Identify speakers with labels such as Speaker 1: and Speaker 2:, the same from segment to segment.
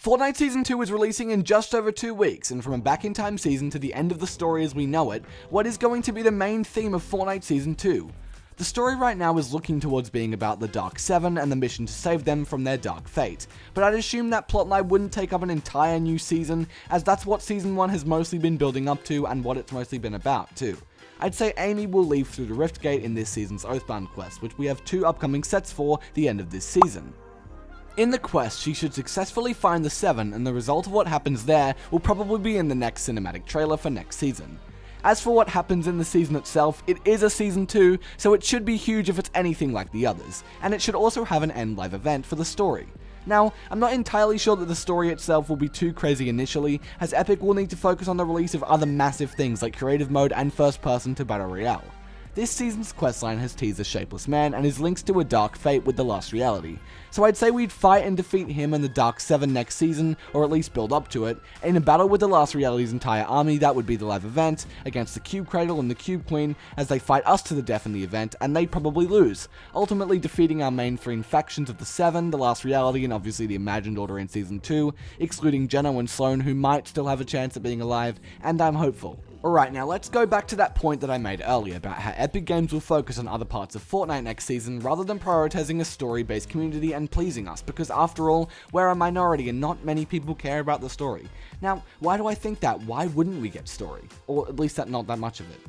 Speaker 1: Fortnite Season 2 is releasing in just over 2 weeks, and from a back-in-time season to the end of the story as we know it, what is going to be the main theme of Fortnite Season 2? The story right now is looking towards being about the Dark Seven and the mission to save them from their dark fate, but I'd assume that plotline wouldn't take up an entire new season, as that's what Season 1 has mostly been building up to and what it's mostly been about too. I'd say Amy will leave through the Rift Gate in this season's Oathbound quest, which we have 2 upcoming sets for the end of this season. In the quest, she should successfully find the Seven, and the result of what happens there will probably be in the next cinematic trailer for next season. As for what happens in the season itself, it is a Season 2, so it should be huge if it's anything like the others, and it should also have an end live event for the story. Now, I'm not entirely sure that the story itself will be too crazy initially, as Epic will need to focus on the release of other massive things like creative mode and first person to battle royale. This season's questline has teased a shapeless man and is linked to a dark fate with the last reality, so I'd say we'd fight and defeat him and the Dark Seven next season, or at least build up to it, in a battle with the last reality's entire army. That would be the live event, against the Cube Cradle and the Cube Queen, as they fight us to the death in the event, and they probably lose, ultimately defeating our main 3 factions of the Seven, the last reality, and obviously the Imagined Order in Season 2, excluding Geno and Sloan, who might still have a chance at being alive, and I'm hopeful. Alright, now let's go back to that point that I made earlier about how Epic Games will focus on other parts of Fortnite next season rather than prioritizing a story-based community and pleasing us, because after all, we're a minority and not many people care about the story. Now, why do I think that? Why wouldn't we get story? Or at least not that much of it.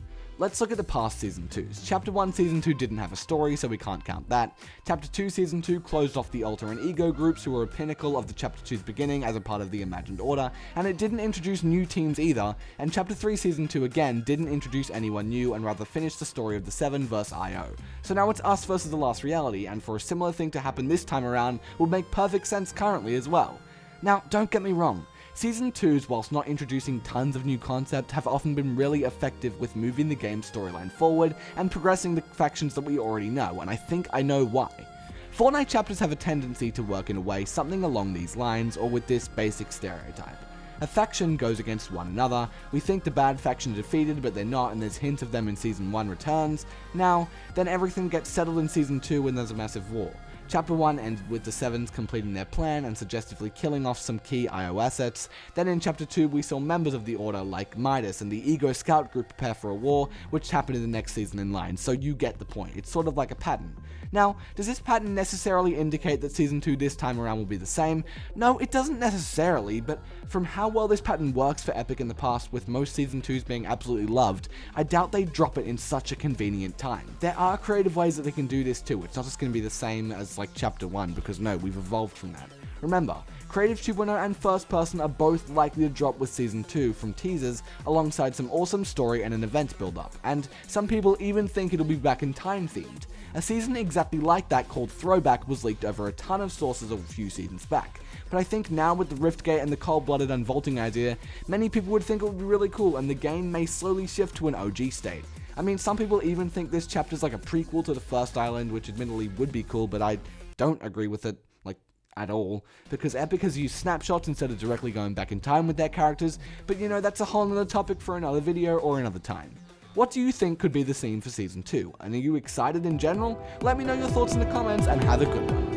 Speaker 1: Let's look at the past Season 2s. Chapter 1 Season 2 didn't have a story, so we can't count that. Chapter 2 Season 2 closed off the Alter and Ego groups, who were a pinnacle of the Chapter 2's beginning as a part of the Imagined Order, and it didn't introduce new teams either, and Chapter 3 Season 2 again didn't introduce anyone new and rather finished the story of the Seven vs IO. So now it's us versus the last reality, and for a similar thing to happen this time around would make perfect sense currently as well. Now, don't get me wrong. Season 2s, whilst not introducing tons of new concept, have often been really effective with moving the game's storyline forward and progressing the factions that we already know, and I think I know why. Fortnite chapters have a tendency to work in a way something along these lines, or with this basic stereotype. A faction goes against one another, we think the bad faction are defeated but they're not, and there's hints of them in Season 1 returns. Now, then everything gets settled in Season 2 when there's a massive war. Chapter 1 ended with the Sevens completing their plan and suggestively killing off some key IO assets. Then in Chapter 2 we saw members of the Order like Midas and the Ego Scout group prepare for a war, which happened in the next season in line, so you get the point. It's sort of like a pattern. Now, does this pattern necessarily indicate that Season 2 this time around will be the same? No, it doesn't necessarily, but from how well this pattern works for Epic in the past, with most Season 2s being absolutely loved, I doubt they'd drop it in such a convenient time. There are creative ways that they can do this too. It's not just going to be the same as like Chapter 1, because no, we've evolved from that. Remember, Creative 2.0 and First Person are both likely to drop with Season 2 from teasers, alongside some awesome story and an event build-up, and some people even think it'll be back in time themed. A season exactly like that called Throwback was leaked over a ton of sources a few seasons back, but I think now with the Riftgate and the cold-blooded unvaulting idea, many people would think it would be really cool and the game may slowly shift to an OG state. I mean, some people even think this chapter's like a prequel to the first island, which admittedly would be cool, but I don't agree with it, like, at all, because Epic has used snapshots instead of directly going back in time with their characters, but you know, that's a whole other topic for another video or another time. What do you think could be the scene for Season 2, and are you excited in general? Let me know your thoughts in the comments, and have a good one.